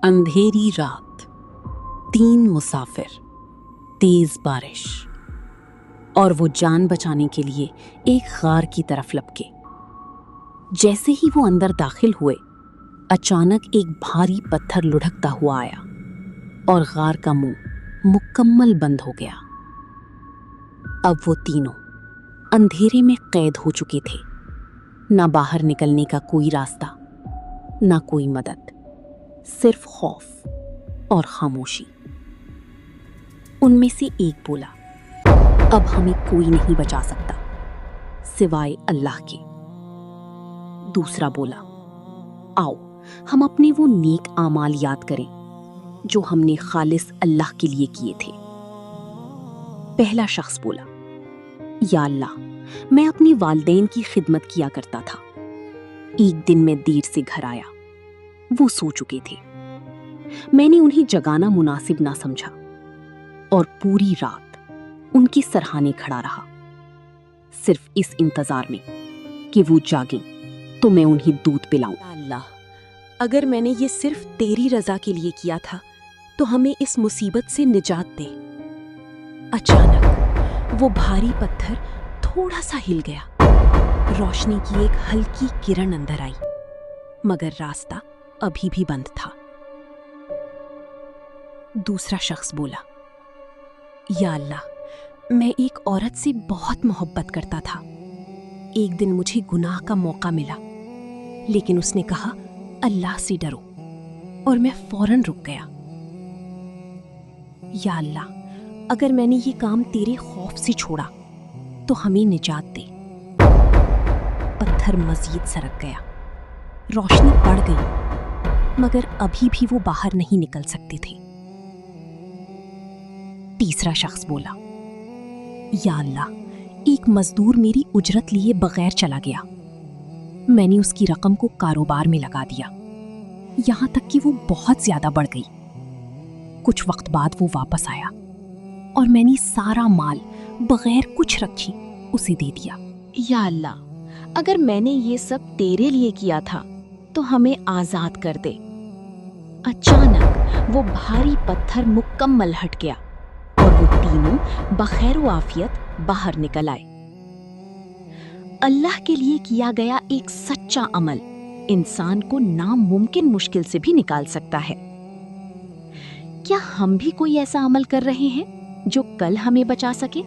अंधेरी रात, 3 मुसाफिर, तेज बारिश, और वो जान बचाने के लिए एक गार की तरफ लपके। जैसे ही वो अंदर दाखिल हुए, अचानक एक भारी पत्थर लुढ़कता हुआ आया और गार का मुंह मुकम्मल बंद हो गया। अब वो तीनों अंधेरे में कैद हो चुके थे। ना बाहर निकलने का कोई रास्ता, ना कोई मदद, सिर्फ खौफ और खामोशी। उनमें से एक बोला, अब हमें कोई नहीं बचा सकता सिवाय अल्लाह के। दूसरा बोला, आओ हम अपने वो नेक आमाल याद करें जो हमने खालिस अल्लाह के लिए किए थे। पहला शख्स बोला, या अल्लाह, मैं अपने वालिदैन की खिदमत किया करता था। एक दिन मैं देर से घर आया, वो सो चुके थे। मैंने उन्हें जगाना मुनासिब ना समझा और पूरी रात उनके सरहाने खड़ा रहा, सिर्फ इस इंतजार में कि वो जागें तो मैं उन्हें दूध पिलाऊं। अल्लाह, अगर मैंने ये सिर्फ तेरी रजा के लिए किया था तो हमें इस मुसीबत से निजात दे। अचानक वो भारी पत्थर थोड़ा सा हिल गया। रोशनी की एक हल्की किरण अंदर आई, मगर रास्ता अभी भी बंद था। दूसरा शख्स बोला, या अल्लाह, मैं एक औरत से बहुत मोहब्बत करता था। एक दिन मुझे गुनाह का मौका मिला, लेकिन उसने कहा अल्लाह से डरो, और मैं फौरन रुक गया। या अल्लाह, अगर मैंने ये काम तेरे खौफ से छोड़ा तो हमें निजात दे। पत्थर मजीद सरक गया, रोशनी बढ़ गई, मगर अभी भी वो बाहर नहीं निकल सकते थे। तीसरा शख्स बोला, या अल्लाह, एक मजदूर मेरी उजरत लिए बगैर चला गया। मैंने उसकी रकम को कारोबार में लगा दिया, यहां तक कि वो बहुत ज्यादा बढ़ गई। कुछ वक्त बाद वो वापस आया और मैंने सारा माल बगैर कुछ रखी उसे दे दिया। या अल्लाह, अगर मैंने ये सब तेरे लिए किया था तो हमें आजाद कर दे। अचानक वो भारी पत्थर मुकम्मल हट गया और वो तीनों बखैर व आफियत बाहर निकल आए। अल्लाह के लिए किया गया एक सच्चा अमल इंसान को नामुमकिन मुश्किल से भी निकाल सकता है। क्या हम भी कोई ऐसा अमल कर रहे हैं जो कल हमें बचा सके?